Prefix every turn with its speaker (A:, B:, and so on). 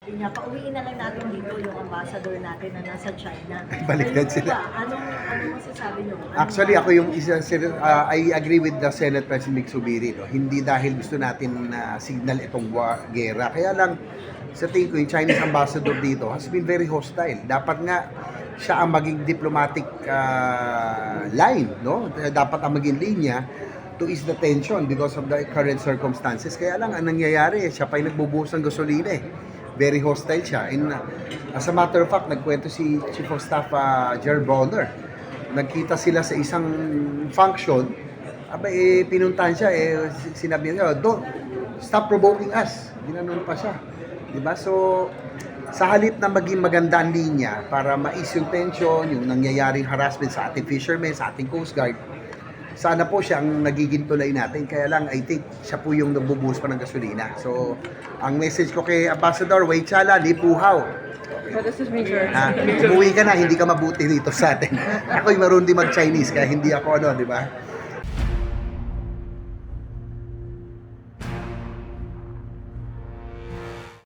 A: Yun nga, pauwiin na lang natin dito yung ambassador natin na nasa China.
B: Baliktad
A: Kayo po
B: sila.
A: ba? Anong masasabi nyo?
B: Actually, ako yung isa, I agree with the Senate President Mick Zubiri. No? Hindi dahil gusto natin na signal itong gera. Kaya lang, sa tingin ko, yung Chinese ambassador dito has been very hostile. Dapat nga, siya ang maging diplomatic line. No? Dapat ang maging linya to ease the tension because of the current circumstances. Kaya lang, ang nangyayari, siya pa yung nagbubuhos ng gasolina eh. Very hostile siya. And as a matter of fact, nagkwento si Chief of Staff Gerald Bronner. Nagkita sila sa isang function. Aba, pinuntahan siya, sinabi niya, don't stop provoking us. Ginanon pa siya. Diba? So, sa halip na maging maganda ang linya para mais yung tension, yung nangyayaring harassment sa ating fishermen, sa ating Coast Guard, sana po siya ang nagiging tulay natin. Kaya lang, I think, siya po yung nagbubuhos pa ng gasolina. So, ang message ko kay Ambassador, Wei Chala, di puhaw.
C: So this is Major.
B: Umuwi ka na, hindi ka mabuti dito sa atin. Ako'y marunong din mag-Chinese, kaya hindi ako di ba?